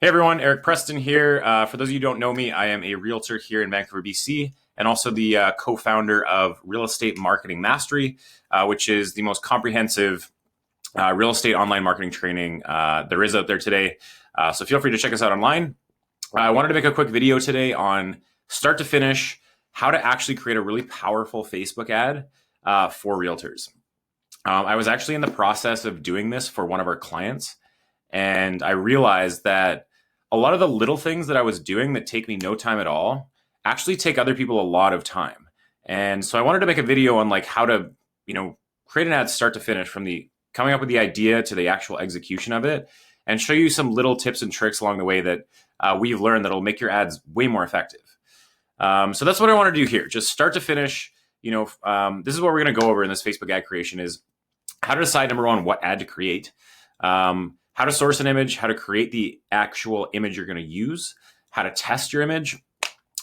Hey everyone, Eric Preston here. For those of you who don't know me, I am a realtor here in Vancouver, BC, and also the co-founder of Real Estate Marketing Mastery, which is the most comprehensive real estate online marketing training there is out there today. So feel free to check us out online. I wanted to make a quick video today on start to finish, how to actually create a really powerful Facebook ad for realtors. I was actually in the process of doing this for one of our clients, and I realized that a lot of the little things that I was doing that take me no time at all actually take other people a lot of time. And so I wanted to make a video on like how to, create an ad start to finish from the coming up with the idea to the actual execution of it, and show you some little tips and tricks along the way that we've learned that'll make your ads way more effective. So that's what I want to do here, just start to finish. This is what we're going to go over in this Facebook ad creation is how to decide, number one, what ad to create, how to source an image, how to create the actual image you're going to use, how to test your image,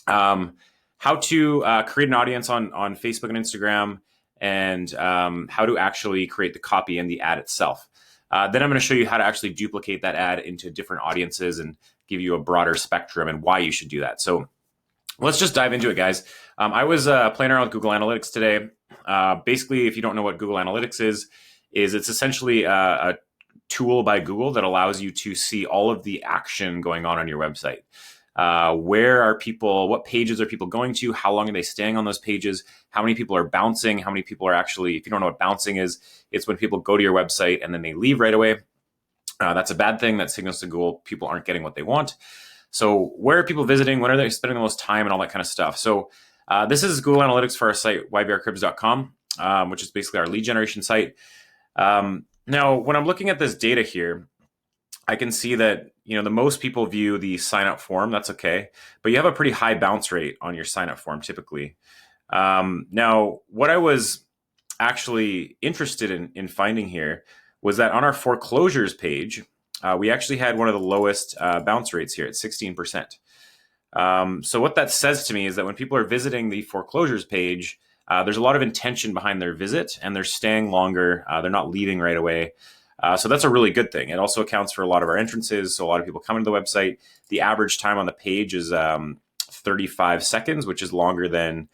how to create an audience on Facebook and Instagram, and how to actually create the copy and the ad itself. Then I'm going to show you how to actually duplicate that ad into different audiences and give you a broader spectrum and why you should do that. So let's just dive into it, guys. I was playing around with Google Analytics today. Basically, if you don't know what Google Analytics is it's essentially a tool by Google that allows you to see all of the action going on your website. Where are people, what pages are people going to, how long are they staying on those pages, how many people are bouncing, how many people are actually, if you don't know what bouncing is, it's when people go to your website and then they leave right away. That's a bad thing. That signals to Google people aren't getting what they want. So where are people visiting? When are they spending the most time and all that kind of stuff? So this is Google Analytics for our site, ybrcribs.com, which is basically our lead generation site. Now, when I'm looking at this data here, I can see that, the most people view the sign up form. That's okay. But you have a pretty high bounce rate on your sign up form typically. Now, what I was actually interested in finding here was that on our foreclosures page, we actually had one of the lowest bounce rates here at 16%. So what that says to me is that when people are visiting the foreclosures page, there's a lot of intention behind their visit and they're staying longer. They're not leaving right away. So that's a really good thing. It also accounts for a lot of our entrances. So a lot of people come into the website. The average time on the page is 35 seconds, which is longer than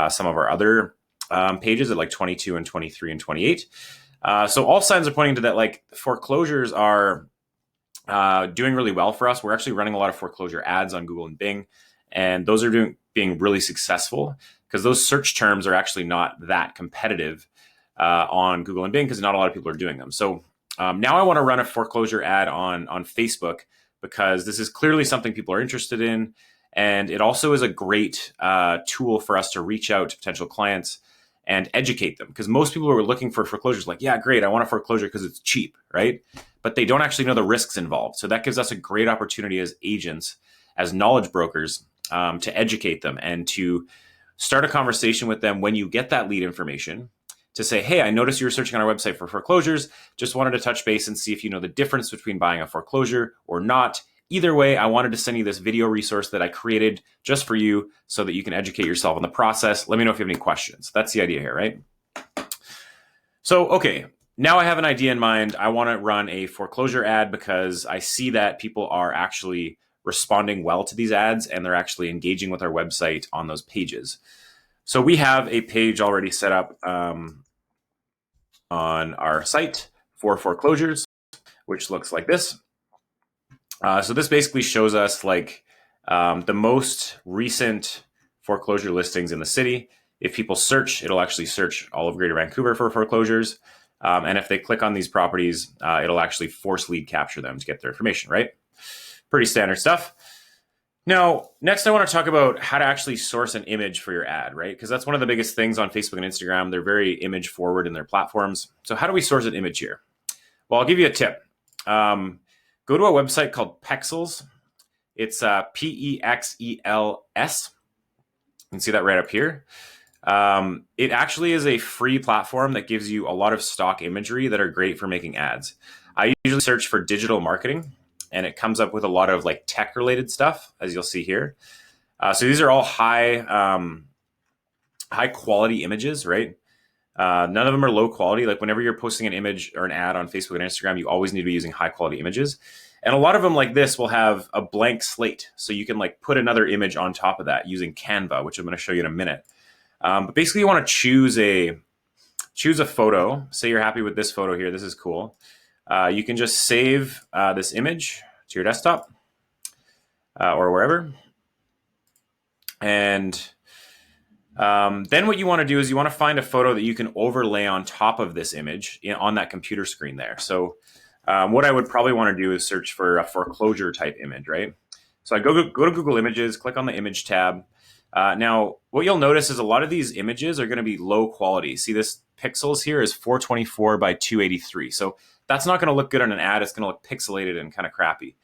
some of our other pages at like 22 and 23 and 28. So all signs are pointing to that, like foreclosures are doing really well for us. We're actually running a lot of foreclosure ads on Google and Bing, and those are being really successful because those search terms are actually not that competitive on Google and Bing because not a lot of people are doing them. So now I want to run a foreclosure ad on Facebook because this is clearly something people are interested in. And it also is a great tool for us to reach out to potential clients and educate them. Because most people who are looking for foreclosures, like, yeah, great, I want a foreclosure because it's cheap, right? But they don't actually know the risks involved. So that gives us a great opportunity as agents, as knowledge brokers, to educate them and to start a conversation with them when you get that lead information to say, hey, I noticed you were searching on our website for foreclosures. Just wanted to touch base and see if you know the difference between buying a foreclosure or not. Either way, I wanted to send you this video resource that I created just for you so that you can educate yourself in the process. Let me know if you have any questions. That's the idea here, right? So, okay, now I have an idea in mind. I want to run a foreclosure ad because I see that people are actually responding well to these ads and they're actually engaging with our website on those pages. So we have a page already set up on our site for foreclosures, which looks like this. So this basically shows us like the most recent foreclosure listings in the city. If people search, it'll actually search all of Greater Vancouver for foreclosures. And if they click on these properties, it'll actually force lead capture them to get their information, right? Pretty standard stuff. Now, next I want to talk about how to actually source an image for your ad, right? Because that's one of the biggest things on Facebook and Instagram. They're very image forward in their platforms. So how do we source an image here? Well, I'll give you a tip. Go to a website called Pexels. It's Pexels. You can see that right up here. It actually is a free platform that gives you a lot of stock imagery that are great for making ads. I usually search for digital marketing, and it comes up with a lot of like tech related stuff, as you'll see here. So these are all high quality images, right? None of them are low quality. Like whenever you're posting an image or an ad on Facebook and Instagram, you always need to be using high quality images. And a lot of them like this will have a blank slate. So you can like put another image on top of that using Canva, which I'm going to show you in a minute. But basically you want to choose a photo. Say you're happy with this photo here. This is cool. You can just save this image to your desktop or wherever. And then what you want to do is you want to find a photo that you can overlay on top of this image on that computer screen there. So what I would probably want to do is search for a foreclosure type image, right? So I go to Google Images, click on the image tab. Now, what you'll notice is a lot of these images are going to be low quality. See, this pixels here is 424 by 283. So that's not going to look good on an ad. It's going to look pixelated and kind of crappy.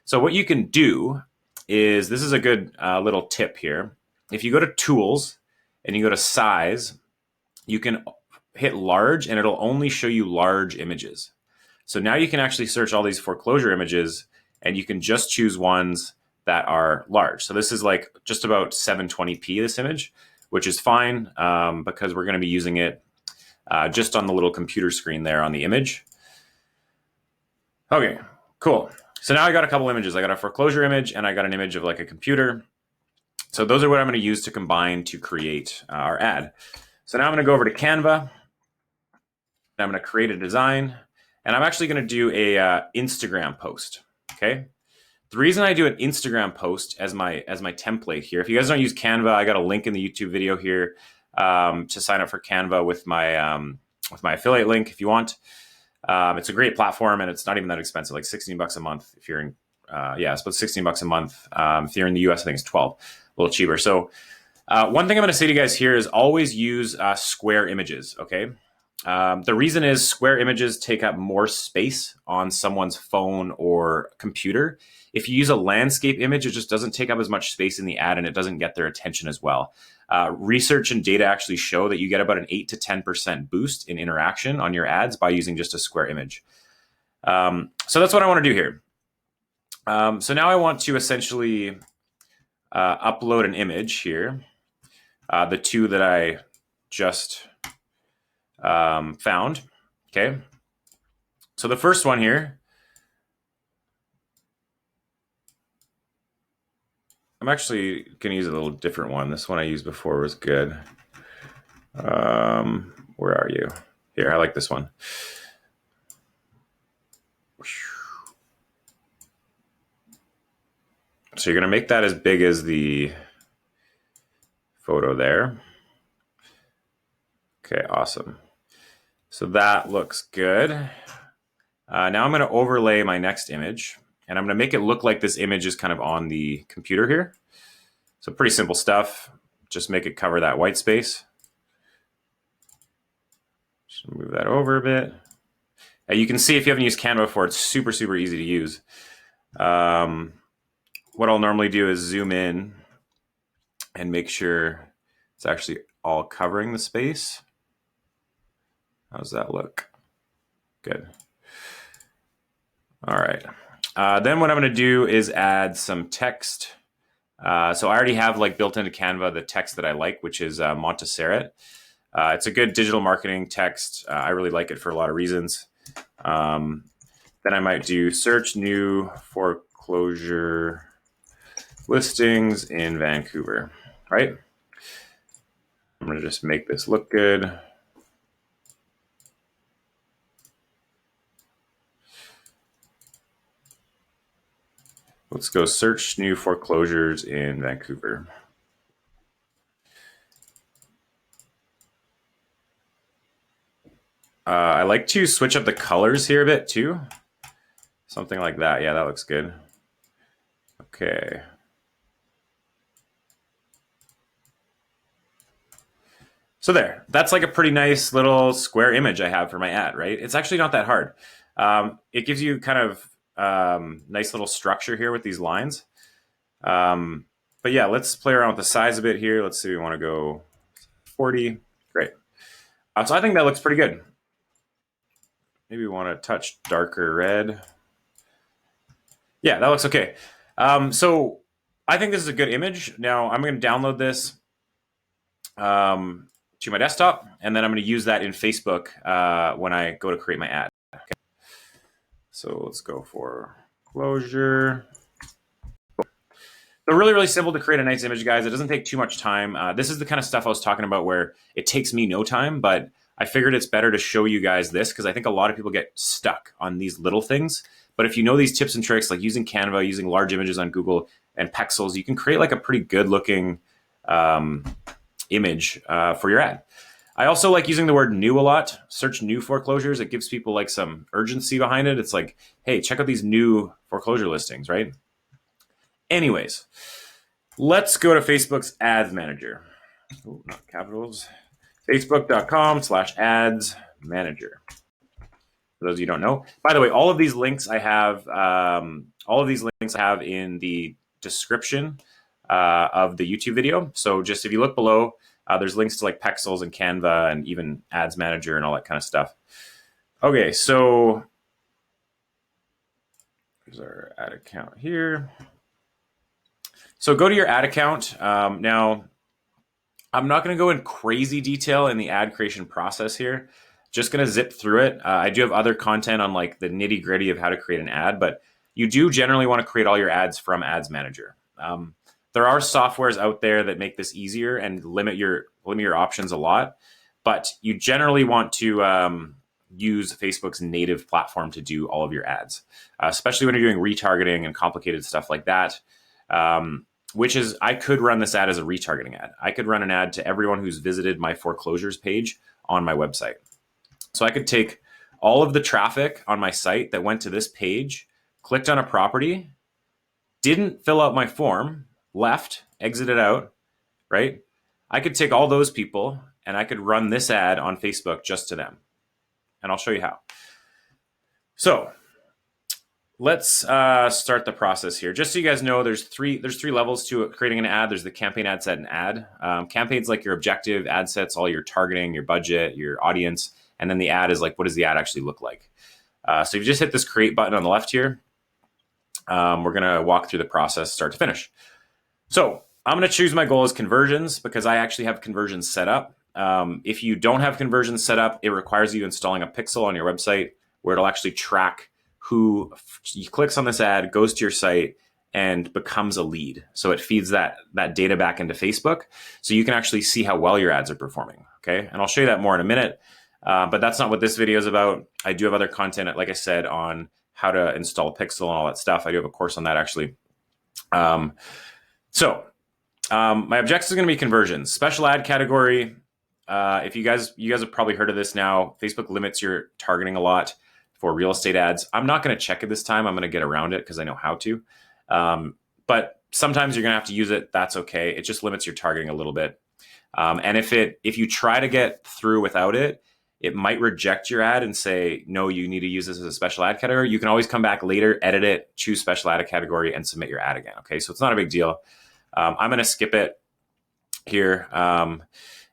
So what you can do is, this is a good little tip here. If you go to Tools and you go to Size, you can hit large and it'll only show you large images. So now you can actually search all these foreclosure images and you can just choose ones that are large. So this is like just about 720p, this image, which is fine because we're going to be using it just on the little computer screen there on the image. Okay, cool. So now I got a couple images. I got a foreclosure image and I got an image of like a computer. So those are what I'm going to use to combine to create our ad. So now I'm going to go over to Canva. And I'm going to create a design. And I'm actually going to do a Instagram post. Okay. The reason I do an Instagram post as my template here, if you guys don't use Canva, I got a link in the YouTube video here to sign up for Canva with my affiliate link if you want. It's a great platform and it's not even that expensive, like $16 a month if you're in. It's about $16 a month. If you're in the US, I think it's 12, a little cheaper. So one thing I'm going to say to you guys here is always use square images. Okay. The reason is square images take up more space on someone's phone or computer. If you use a landscape image, it just doesn't take up as much space in the ad and it doesn't get their attention as well. Research and data actually show that you get about an 8 to 10% boost in interaction on your ads by using just a square image. So that's what I want to do here. So now I want to essentially upload an image here. The two that I just found. Okay. So the first one here, I'm actually going to use a little different one. This one I used before was good. Where are you? Here, I like this one. So you're going to make that as big as the photo there. Okay, awesome. So that looks good. Now I'm going to overlay my next image and I'm going to make it look like this image is kind of on the computer here. So pretty simple stuff. Just make it cover that white space. Just move that over a bit. You can see if you haven't used Canva before, it's super, super easy to use. What I'll normally do is zoom in and make sure it's actually all covering the space. How's that look? Good. All right. Then what I'm going to do is add some text. So I already have like built into Canva the text that I like, which is Montserrat. It's a good digital marketing text. I really like it for a lot of reasons. Then I might do search new foreclosure listings in Vancouver, right? I'm going to just make this look good. Let's go search new foreclosures in Vancouver. I like to switch up the colors here a bit too. Something like that. Yeah, that looks good. Okay. So there, that's like a pretty nice little square image I have for my ad, right? It's actually not that hard. It gives you kind of nice little structure here with these lines. But yeah, let's play around with the size a bit here. Let's see, we want to go 40. Great. So I think that looks pretty good. Maybe we want to touch darker red. Yeah, that looks okay. So I think this is a good image. Now I'm going to download this to my desktop, and then I'm going to use that in Facebook when I go to create my ad. Okay. So let's go for Foreclosure. So really, really simple to create a nice image, guys. It doesn't take too much time. This is the kind of stuff I was talking about where it takes me no time, but I figured it's better to show you guys this because I think a lot of people get stuck on these little things. But if you know these tips and tricks, like using Canva, using large images on Google and pixels, you can create like a pretty good looking image for your ad. I also like using the word new a lot. Search new foreclosures. It gives people like some urgency behind it. It's like, hey, check out these new foreclosure listings, right? Anyways, let's go to Facebook's Ads Manager. Oh, not capitals. Facebook.com/ads manager. For those of you who don't know. By the way, all of these links I have in the description of the YouTube video. So just if you look below, there's links to like Pexels and Canva and even Ads Manager and all that kind of stuff. Okay, so here's our ad account here. So go to your ad account. Now, I'm not going to go in crazy detail in the ad creation process here. Just going to zip through it. I do have other content on like the nitty gritty of how to create an ad, but you do generally want to create all your ads from Ads Manager. There are softwares out there that make this easier and limit your options a lot, but you generally want to use Facebook's native platform to do all of your ads, especially when you're doing retargeting and complicated stuff like that. Which is, I could run this ad as a retargeting ad. I could run an ad to everyone who's visited my foreclosures page on my website. So I could take all of the traffic on my site that went to this page, clicked on a property, didn't fill out my form, left, exited out, right? I could take all those people and I could run this ad on Facebook just to them. And I'll show you how. So let's start the process here. Just so you guys know, there's three levels to creating an ad. There's the campaign, ad set, and ad. Campaign's like your objective, ad set's all your targeting, your budget, your audience, and then the ad is like, what does the ad actually look like? So if you just hit this create button on the left here, we're gonna walk through the process start to finish. So I'm gonna choose my goal as conversions because I actually have conversions set up. If you don't have conversions set up, it requires you installing a pixel on your website where it'll actually track who clicks on this ad, goes to your site, and becomes a lead. So it feeds that data back into Facebook, so you can actually see how well your ads are performing. Okay, and I'll show you that more in a minute. But that's not what this video is about. I do have other content, like I said, on how to install a pixel and all that stuff. I do have a course on that actually. My objective is going to be conversions. Special ad category. If you guys have probably heard of this now. Facebook limits your targeting a lot for real estate ads. I'm not going to check it this time. I'm going to get around it because I know how to. But sometimes you're going to have to use it. That's okay. It just limits your targeting a little bit. And if you try to get through without it, it might reject your ad and say, no, you need to use this as a special ad category. You can always come back later, edit it, choose special ad category, and submit your ad again. Okay, so it's not a big deal. I'm going to skip it here. And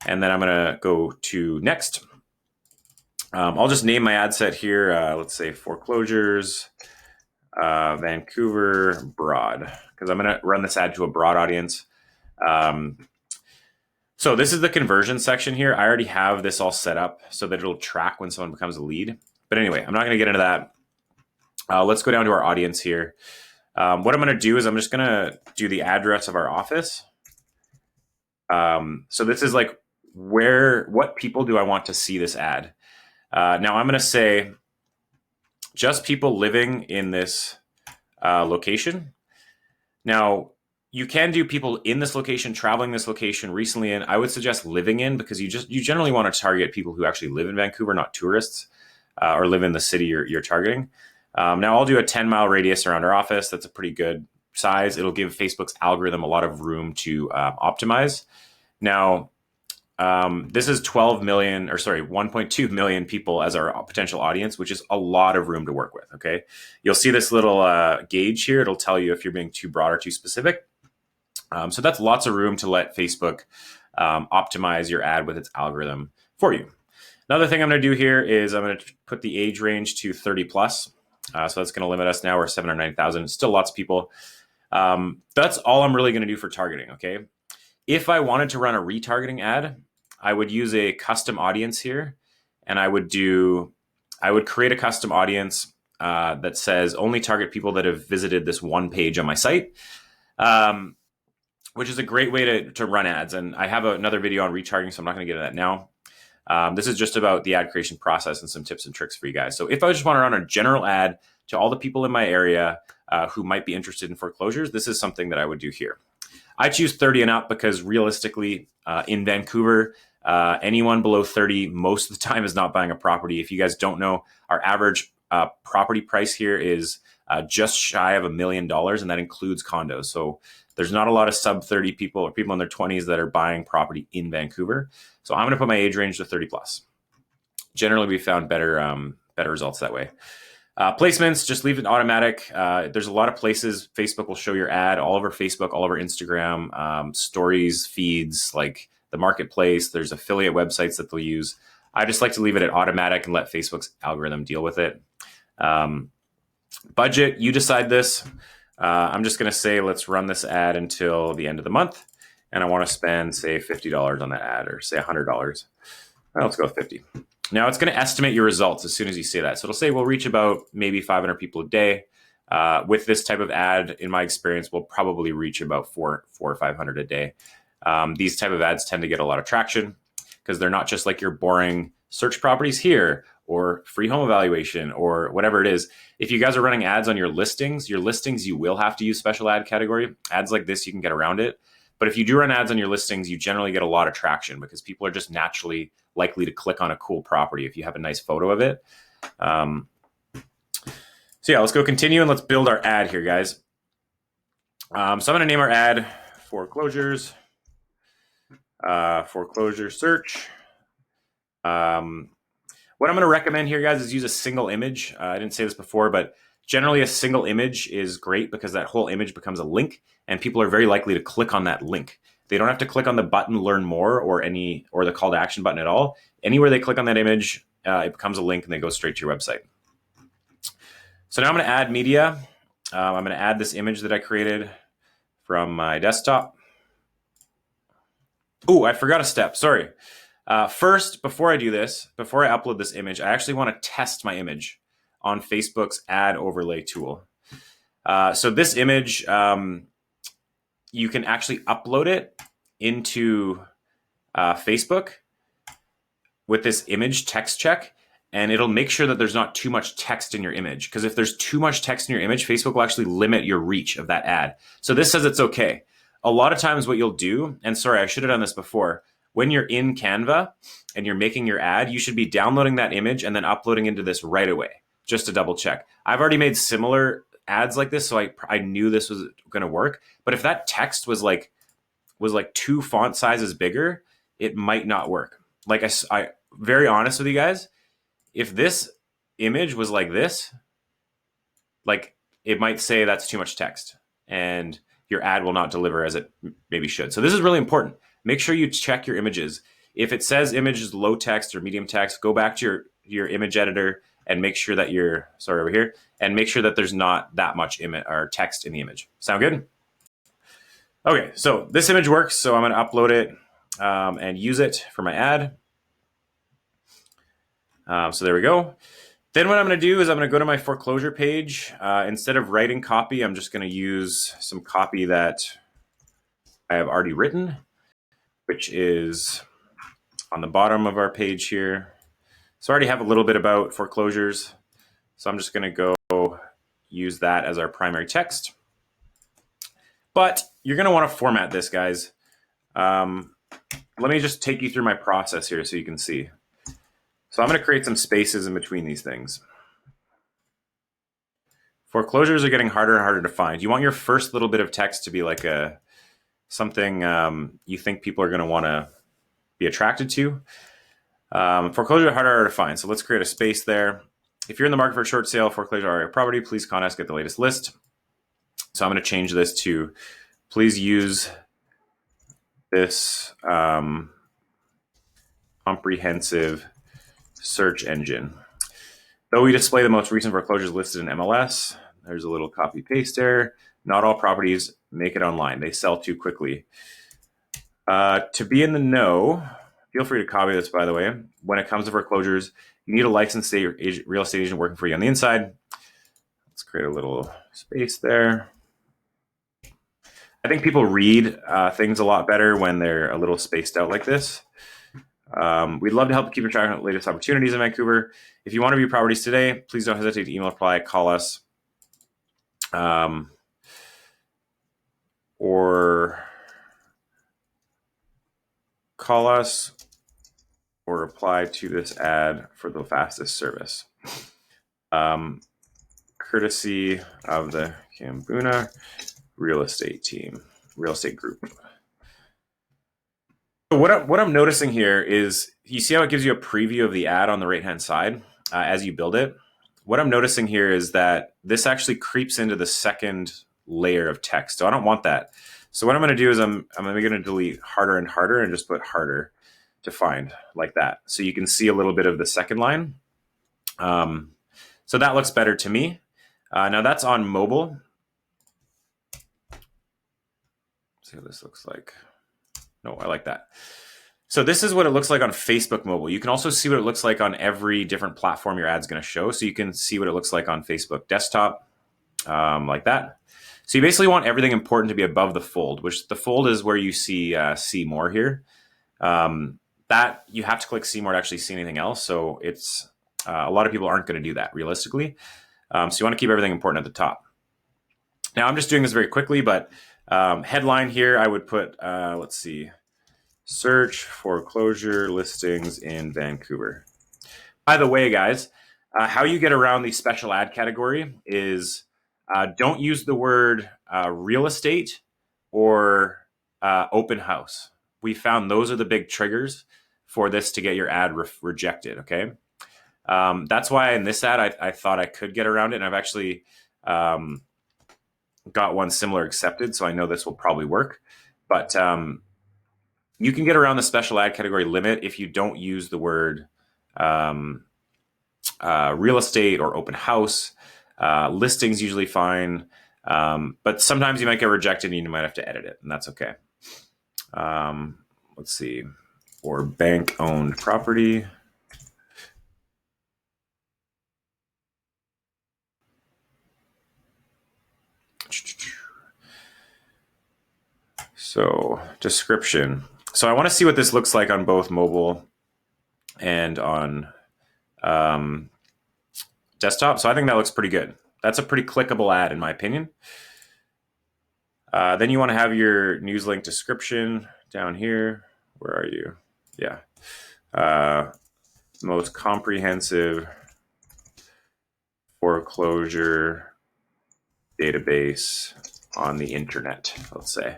then I'm going to go to next. I'll just name my ad set here. Let's say foreclosures, Vancouver broad, because I'm going to run this ad to a broad audience. So this is the conversion section here. I already have this all set up so that it'll track when someone becomes a lead. But anyway, I'm not going to get into that. Let's go down to our audience here. What I'm going to do is I'm just going to do the address of our office. So this is like what people do I want to see this ad? Now I'm going to say just people living in this location. Now you can do people in this location, traveling this location, recently in. I would suggest living in because you generally want to target people who actually live in Vancouver, not tourists, or live in the city you're targeting. Now I'll do a 10-mile radius around our office. That's a pretty good size. It'll give Facebook's algorithm a lot of room to optimize. Now, this is 1.2 million people as our potential audience, which is a lot of room to work with. Okay. You'll see this little gauge here. It'll tell you if you're being too broad or too specific. So that's lots of room to let Facebook optimize your ad with its algorithm for you. Another thing I'm going to do here is I'm going to put the age range to 30 plus. So that's going to limit us now. We're 790,000. Still lots of people. That's all I'm really going to do for targeting. Okay. If I wanted to run a retargeting ad, I would use a custom audience here, and I would create a custom audience that says only target people that have visited this one page on my site, which is a great way to run ads. And I have another video on retargeting, so I'm not going to get into that now. This is just about the ad creation process and some tips and tricks for you guys. So if I just want to run a general ad to all the people in my area who might be interested in foreclosures, this is something that I would do here. I choose 30 and up because realistically, in Vancouver, anyone below 30 most of the time is not buying a property. If you guys don't know, our average property price here is just shy of $1 million, and that includes condos. So there's not a lot of sub 30 people or people in their 20s that are buying property in Vancouver. So I'm going to put my age range to 30 plus. Generally, we found better results that way. Placements, just leave it automatic. There's a lot of places Facebook will show your ad, all over Facebook, all over Instagram, stories, feeds, like the marketplace. There's affiliate websites that they'll use. I just like to leave it at automatic and let Facebook's algorithm deal with it. Budget, you decide this. I'm just going to say, let's run this ad until the end of the month. And I want to spend, say, $50 on that ad, or say $100. Well, let's go with 50. Now it's going to estimate your results as soon as you say that. So it'll say we'll reach about maybe 500 people a day. With this type of ad, in my experience, we'll probably reach about 400 or 500 a day. These type of ads tend to get a lot of traction because they're not just like your boring search properties here or free home evaluation or whatever it is. If you guys are running ads on your listings, you will have to use special ad category. Ads like this, you can get around it. But if you do run ads on your listings, you generally get a lot of traction because people are just naturally likely to click on a cool property if you have a nice photo of it. So yeah, let's go continue and let's build our ad here, guys. So I'm going to name our ad foreclosures, foreclosure search. What I'm going to recommend here, guys, is use a single image. I didn't say this before, but generally a single image is great because that whole image becomes a link and people are very likely to click on that link. They don't have to click on the button learn more or the call to action button at all. Anywhere they click on that image, it becomes a link and they go straight to your website. So now I'm going to add media. I'm going to add this image that I created from my desktop. Oh, I forgot a step. Sorry. First, before I do this, before I upload this image, I actually want to test my image on Facebook's ad overlay tool. So this image, you can actually upload it into Facebook with this image text check, and it'll make sure that there's not too much text in your image. Because if there's too much text in your image, Facebook will actually limit your reach of that ad. So this says it's okay. A lot of times what you'll do, and sorry, I should have done this before, when you're in Canva and you're making your ad, you should be downloading that image and then uploading into this right away, just to double check. I've already made similar ads like this, so I knew this was going to work. But if that text was like 2 font sizes bigger, it might not work. Like I very honest with you guys, if this image was like this, like it might say that's too much text and your ad will not deliver as it maybe should. So this is really important. Make sure you check your images. If it says image is low text or medium text, go back to your image editor and make sure that and make sure that there's not that much image or text in the image. Sound good? Okay, so this image works, so I'm going to upload it and use it for my ad. So there we go. Then what I'm going to do is I'm going to go to my foreclosure page. Instead of writing copy, I'm just going to use some copy that I have already written, which is on the bottom of our page here. So I already have a little bit about foreclosures. So I'm just going to go use that as our primary text. But you're going to want to format this, guys. Let me just take you through my process here so you can see. So I'm going to create some spaces in between these things. Foreclosures are getting harder and harder to find. You want your first little bit of text to be like something you think people are going to want to be attracted to. Foreclosures are harder and harder to find. So let's create a space there. If you're in the market for a short sale, foreclosure or property, please contact us, get the latest list. So I'm going to change this to, please use this comprehensive search engine. Though we display the most recent foreclosures listed in MLS, there's a little copy paste there. Not all properties make it online. They sell too quickly. To be in the know, feel free to copy this, by the way. When it comes to foreclosures, you need a licensed real estate agent working for you on the inside. Let's create a little space there. I think people read things a lot better when they're a little spaced out like this. We'd love to help keep track of the latest opportunities in Vancouver. If you want to view properties today, please don't hesitate to email, reply, call us, or reply to this ad for the fastest service. Courtesy of the Kambuna real estate group. So what I'm noticing here is, you see how it gives you a preview of the ad on the right-hand side as you build it? What I'm noticing here is that this actually creeps into the second layer of text. So I don't want that. So what I'm going to do is I'm going to delete harder and harder and just put harder to find, like that. So you can see a little bit of the second line. So that looks better to me. Now that's on mobile. Let's see what this looks like. No, I like that. So this is what it looks like on Facebook mobile. You can also see what it looks like on every different platform your ad's going to show. So you can see what it looks like on Facebook desktop, like that. So you basically want everything important to be above the fold, which the fold is where you see more here. That you have to click see more to actually see anything else. So it's a lot of people aren't going to do that realistically. So you want to keep everything important at the top. Now I'm just doing this very quickly, but headline here, I would put, let's see, search foreclosure listings in Vancouver. By the way, guys, how you get around the special ad category is don't use the word real estate or open house. We found those are the big triggers for this to get your ad rejected, okay? That's why in this ad, I thought I could get around it, and I've actually got one similar accepted, so I know this will probably work. But you can get around the special ad category limit if you don't use the word real estate or open house. Listings usually fine, but sometimes you might get rejected and you might have to edit it, and that's okay. Let's see, or bank-owned property. So description. So I want to see what this looks like on both mobile and on desktop. So I think that looks pretty good. That's a pretty clickable ad in my opinion. Then you want to have your news link description down here. Where are you? Yeah. Most comprehensive foreclosure database on the internet, let's say.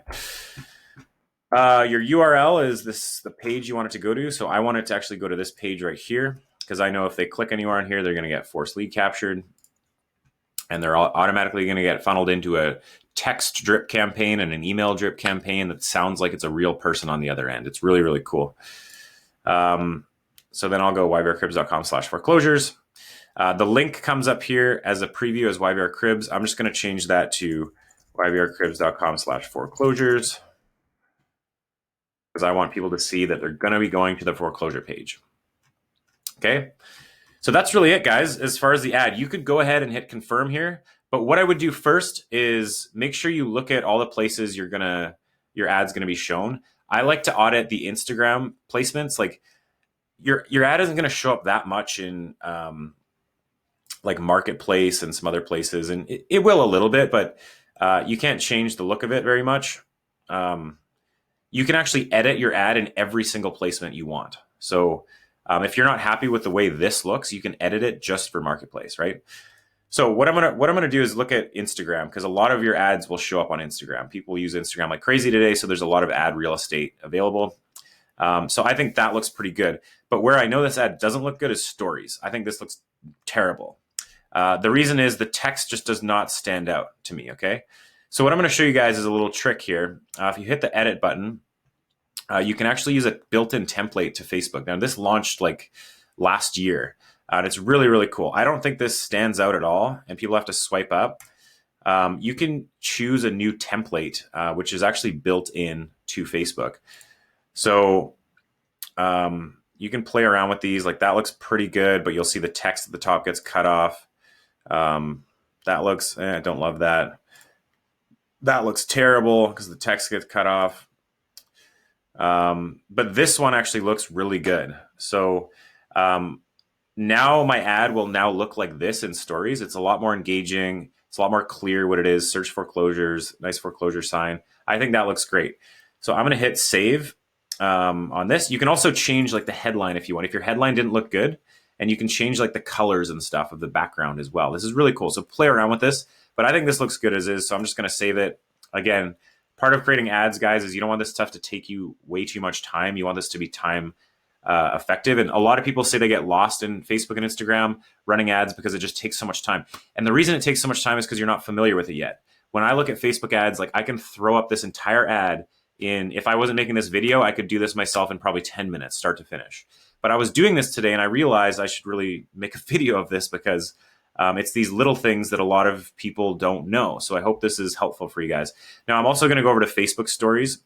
Your URL is the page you want it to go to. So I want it to actually go to this page right here, because I know if they click anywhere on here, they're going to get forced lead captured, and they're automatically going to get funneled into a text drip campaign and an email drip campaign that sounds like it's a real person on the other end. It's really, really cool. So then I'll go yvrcribs.com/foreclosures. The link comes up here as a preview as yvrcribs. I'm just going to change that to yvrcribs.com/foreclosures, because I want people to see that they're going to be going to the foreclosure page. Okay. So that's really it, guys. As far as the ad, you could go ahead and hit confirm here. But what I would do first is make sure you look at all the places your ad's going to be shown. I like to audit the Instagram placements. Like your ad isn't going to show up that much in like Marketplace and some other places, and it will a little bit, but you can't change the look of it very much. You can actually edit your ad in every single placement you want. So if you're not happy with the way this looks, you can edit it just for Marketplace, right? So what I'm gonna do is look at Instagram, because a lot of your ads will show up on Instagram. People use Instagram like crazy today, so there's a lot of ad real estate available. So I think that looks pretty good. But where I know this ad doesn't look good is stories. I think this looks terrible. The reason is the text just does not stand out to me, okay? So what I'm going to show you guys is a little trick here. If you hit the edit button, you can actually use a built-in template to Facebook. Now, this launched like last year, and it's really, really cool. I don't think this stands out at all, and people have to swipe up. You can choose a new template, which is actually built in to Facebook. So you can play around with these. Like that looks pretty good, but you'll see the text at the top gets cut off. That looks, I don't love that. That looks terrible because the text gets cut off. But this one actually looks really good. So now my ad will now look like this in stories. It's a lot more engaging. It's a lot more clear what it is. Search foreclosures, nice foreclosure sign. I think that looks great. So I'm going to hit save on this. You can also change like the headline if you want. If your headline didn't look good, and you can change like the colors and stuff of the background as well. This is really cool. So play around with this, but I think this looks good as is. So I'm just going to save it. Again, part of creating ads, guys, is you don't want this stuff to take you way too much time. You want this to be time effective. And a lot of people say they get lost in Facebook and Instagram running ads because it just takes so much time. And the reason it takes so much time is because you're not familiar with it yet. When I look at Facebook ads, like I can throw up this entire ad in, if I wasn't making this video, I could do this myself in probably 10 minutes, start to finish. But I was doing this today and I realized I should really make a video of this because it's these little things that a lot of people don't know. So I hope this is helpful for you guys. Now, I'm also going to go over to Facebook stories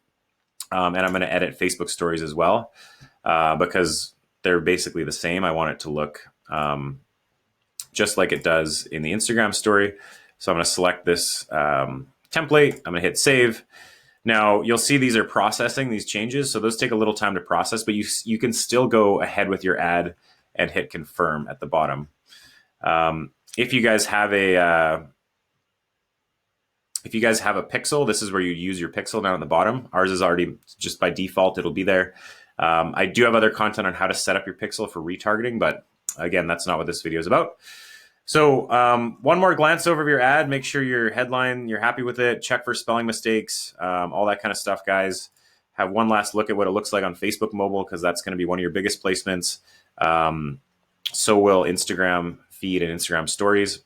and I'm going to edit Facebook stories as well because they're basically the same. I want it to look just like it does in the Instagram story. So I'm going to select this template. I'm going to hit save. Now, you'll see these are processing these changes. So those take a little time to process, but you can still go ahead with your ad and hit confirm at the bottom. If you guys have a pixel, this is where you use your pixel down at the bottom. Ours is already just by default, it'll be there. I do have other content on how to set up your pixel for retargeting, but again, that's not what this video is about. So one more glance over of your ad, make sure your headline, you're happy with it, check for spelling mistakes, all that kind of stuff, guys. Have one last look at what it looks like on Facebook mobile because that's going to be one of your biggest placements. So will Instagram feed and Instagram stories.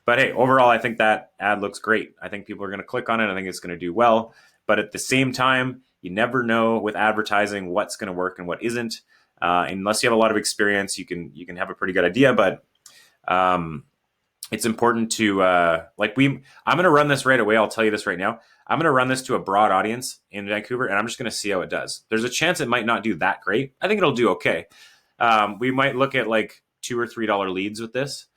But hey, overall, I think that ad looks great. I think people are going to click on it. I think it's going to do well. But at the same time, you never know with advertising what's going to work and what isn't. Unless you have a lot of experience, you can have a pretty good idea. But it's important to I'm going to run this right away. I'll tell you this right now. I'm going to run this to a broad audience in Vancouver, and I'm just going to see how it does. There's a chance it might not do that great. I think it'll do okay. We might look at like $2 or $3 leads with this.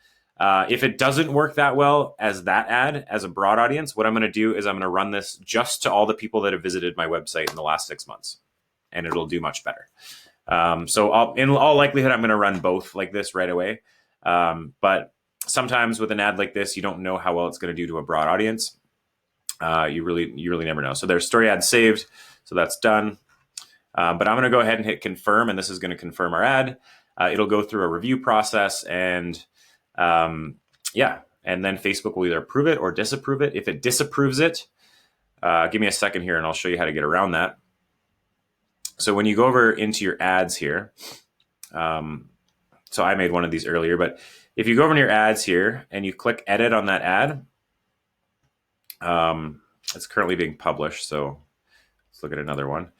If it doesn't work that well as that ad, as a broad audience, what I'm going to do is I'm going to run this just to all the people that have visited my website in the last 6 months, and it'll do much better. So in all likelihood, I'm going to run both like this right away. But sometimes with an ad like this, you don't know how well it's going to do to a broad audience. You really never know. So there's story ad saved. So that's done. But I'm going to go ahead and hit confirm, and this is going to confirm our ad. It'll go through a review process and and then Facebook will either approve it or disapprove it. If it disapproves it, give me a second here and I'll show you how to get around that. So when you go over into your ads here, so I made one of these earlier, but if you go over to your ads here and you click edit on that ad, it's currently being published. So let's look at another one.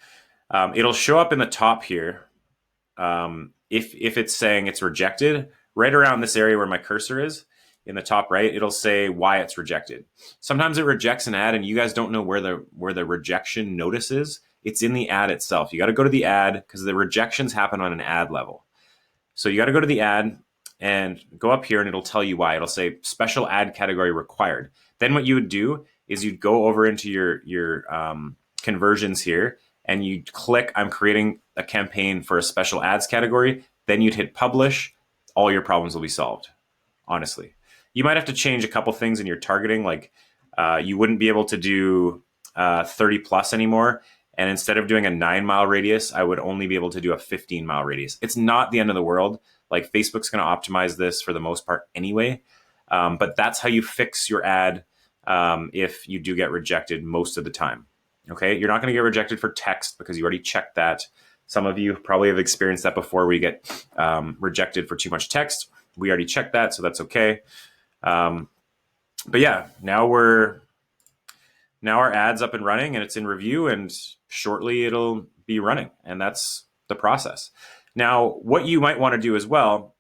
It'll show up in the top here. If it's saying it's rejected, right around this area where my cursor is in the top right, it'll say why it's rejected. Sometimes it rejects an ad and you guys don't know where the rejection notice is. It's in the ad itself. You got to go to the ad because the rejections happen on an ad level. So you got to go to the ad and go up here and it'll tell you why. It'll say special ad category required. Then what you would do is you'd go over into your conversions here and you'd click, I'm creating a campaign for a special ads category. Then you'd hit publish. All your problems will be solved, honestly. You might have to change a couple things in your targeting. Like you wouldn't be able to do 30 plus anymore. And instead of doing a 9-mile radius, I would only be able to do a 15-mile radius. It's not the end of the world. Like Facebook's going to optimize this for the most part anyway. But that's how you fix your ad if you do get rejected most of the time. Okay, you're not going to get rejected for text because you already checked that. Some of you probably have experienced that before where you get rejected for too much text. We already checked that, so that's okay. But yeah, now our ad's up and running and it's in review and shortly it'll be running. And that's the process. Now, what you might want to do as well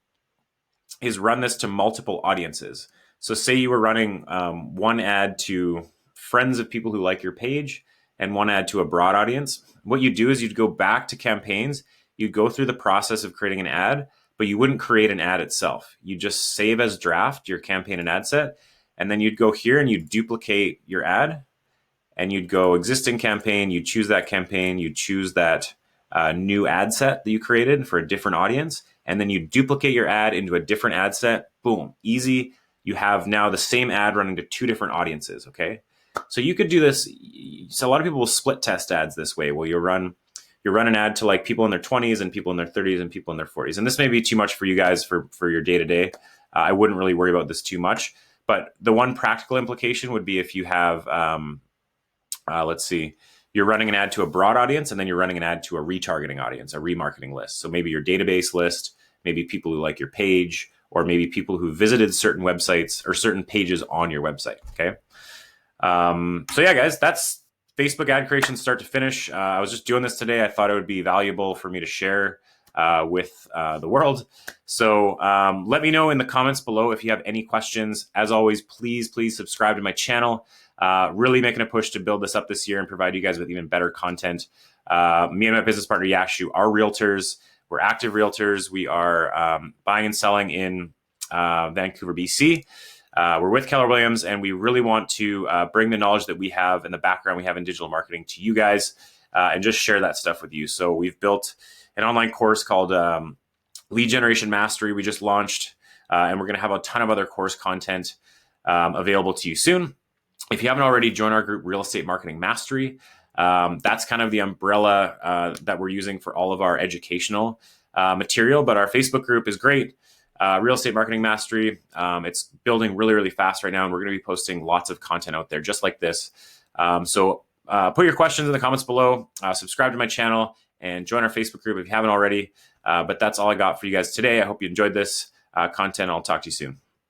is run this to multiple audiences. So say you were running one ad to friends of people who like your page and one ad to a broad audience. What you do is you'd go back to campaigns, you'd go through the process of creating an ad, but you wouldn't create an ad itself. You just save as draft your campaign and ad set. and then you'd go here and you'd duplicate your ad, and you'd go existing campaign, you'd choose that campaign, you'd choose that new ad set that you created for a different audience, and then you duplicate your ad into a different ad set. Boom, easy. You have now the same ad running to 2 different audiences, okay? So you could do this. So a lot of people will split test ads this way. Well, you run an ad to like people in their 20s and people in their 30s and people in their 40s. And this may be too much for you guys for your day-to-day. I wouldn't really worry about this too much. But the one practical implication would be if you have, let's see, you're running an ad to a broad audience and then you're running an ad to a retargeting audience, a remarketing list. So maybe your database list, maybe people who like your page, or maybe people who visited certain websites or certain pages on your website, okay? So yeah, guys, that's Facebook ad creation start to finish. I was just doing this today. I thought it would be valuable for me to share with the world. So let me know in the comments below if you have any questions. As always, please subscribe to my channel. Really making a push to build this up this year and provide you guys with even better content. Me and my business partner, Yashu, are realtors. We're active realtors. We are buying and selling in Vancouver, BC. We're with Keller Williams, and we really want to bring the knowledge that we have and the background we have in digital marketing to you guys and just share that stuff with you. So we've built an online course called Lead Generation Mastery. We just launched, and we're going to have a ton of other course content available to you soon. If you haven't already, join our group, Real Estate Marketing Mastery. That's kind of the umbrella that we're using for all of our educational material, but our Facebook group is great. Real Estate Marketing Mastery. It's building really fast right now, and we're going to be posting lots of content out there just like this. So put your questions in the comments below, subscribe to my channel, and join our Facebook group if you haven't already. But that's all I got for you guys today. I hope you enjoyed this content. I'll talk to you soon.